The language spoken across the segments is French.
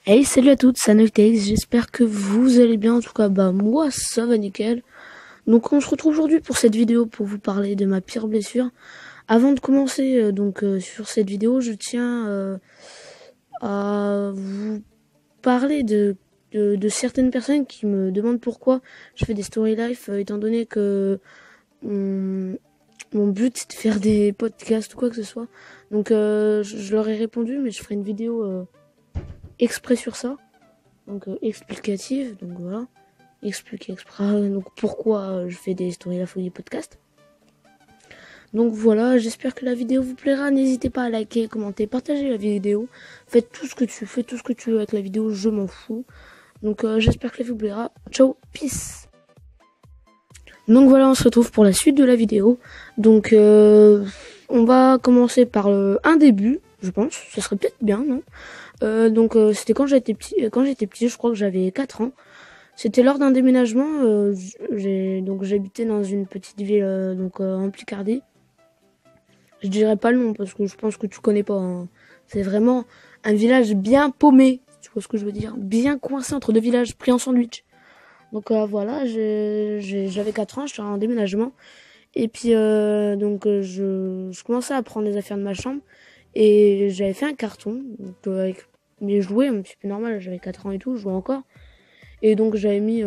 Hey, salut à toutes, c'est Noitex, j'espère que vous allez bien. En tout cas, moi ça va nickel. Donc on se retrouve aujourd'hui pour cette vidéo pour vous parler de ma pire blessure. Avant de commencer sur cette vidéo, je tiens à vous parler de certaines personnes qui me demandent pourquoi je fais des story life, étant donné que mon but c'est de faire des podcasts ou quoi que ce soit. Donc je leur ai répondu, mais je ferai une vidéo exprès sur ça. Donc explicative, donc voilà, expliquer exprès, donc pourquoi je fais des stories la folie podcast. Donc voilà, j'espère que la vidéo vous plaira. N'hésitez pas à liker, commenter, partager la vidéo. Faites tout ce que tu veux avec la vidéo, je m'en fous. Donc j'espère que la vidéo vous plaira. Ciao, peace. Donc voilà, on se retrouve pour la suite de la vidéo. Donc on va commencer par un début, je pense. Ça serait peut-être bien, non? C'était quand j'étais petit, je crois que j'avais 4 ans. C'était lors d'un déménagement. J'habitais dans une petite ville en Picardie. Je dirais pas le nom parce que je pense que tu connais pas, hein. C'est vraiment un village bien paumé, tu vois ce que je veux dire, bien coincé entre deux villages pris en sandwich. Donc voilà, j'avais 4 ans, j'étais en déménagement. Et puis je commençais à prendre les affaires de ma chambre et j'avais fait un carton avec mes jouets, un petit peu normal, j'avais 4 ans et tout, je jouais encore. Et donc j'avais mis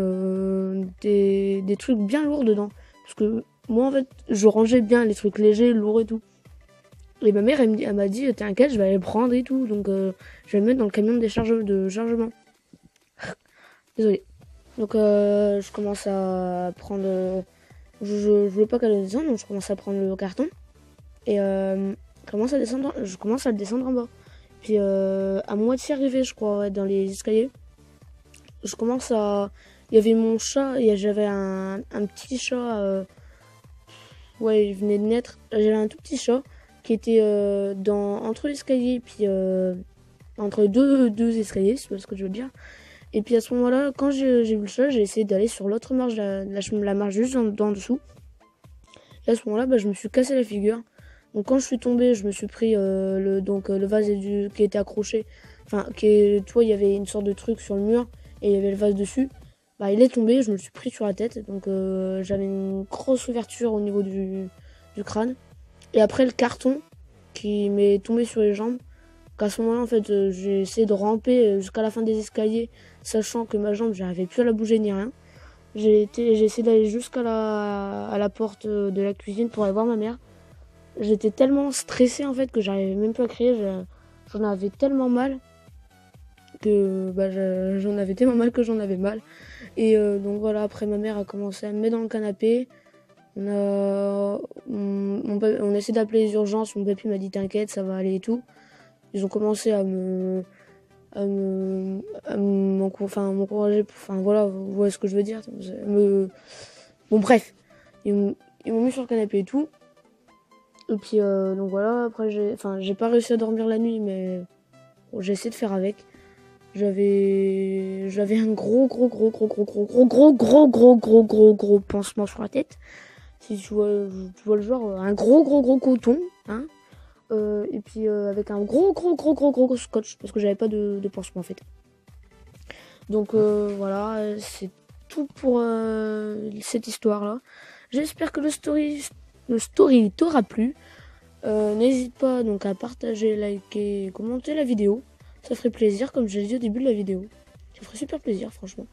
des trucs bien lourds dedans. Parce que moi en fait, je rangeais bien les trucs légers, lourds et tout. Et ma mère elle m'a dit t'inquiète, je vais aller prendre et tout. Donc je vais le mettre dans le camion de chargement. Désolée. Donc je commence à prendre... je voulais pas qu'elle descende, donc je commence à prendre le carton. Et je commence à le descendre en bas. Puis à moitié arrivé, je crois, ouais, dans les escaliers. Il y avait mon chat, et j'avais un petit chat. Ouais, il venait de naître. J'avais un tout petit chat qui était entre l'escalier, puis entre deux escaliers, c'est ce que je veux dire. Et puis à ce moment-là, quand j'ai vu le chat, j'ai essayé d'aller sur l'autre marche, la marche juste en dessous. Et à ce moment-là, je me suis cassé la figure. Donc quand je suis tombée, je me suis pris le vase qui était accroché. Enfin, tu vois, il y avait une sorte de truc sur le mur et il y avait le vase dessus. Il est tombé, je me le suis pris sur la tête. Donc j'avais une grosse ouverture au niveau du crâne. Et après le carton qui m'est tombé sur les jambes. Qu'à ce moment-là, en fait, j'ai essayé de ramper jusqu'à la fin des escaliers, sachant que ma jambe, j'arrivais plus à la bouger ni rien. J'ai essayé d'aller jusqu'à la porte de la cuisine pour aller voir ma mère. J'étais tellement stressée en fait que j'arrivais même plus à crier. J'en avais tellement mal que j'en avais mal. Et donc voilà, après ma mère a commencé à me mettre dans le canapé. On a essayé d'appeler les urgences. Mon papy m'a dit t'inquiète, ça va aller et tout. Ils ont commencé à m'encourager. Enfin voilà, vous voyez ce que je veux dire. Bon bref, ils m'ont mis sur le canapé et tout. Et puis donc voilà, après j'ai pas réussi à dormir la nuit, mais bon, j'ai essayé de faire avec. J'avais un gros pansement sur la tête. Si tu vois le genre, un gros coton, hein. Et puis avec un gros scotch parce que j'avais pas de pansement en fait. Donc voilà, c'est tout pour cette histoire là. J'espère que le story t'aura plu. N'hésite pas donc à partager, liker, commenter la vidéo. Ça ferait plaisir, comme je l'ai dit au début de la vidéo. Ça ferait super plaisir, franchement.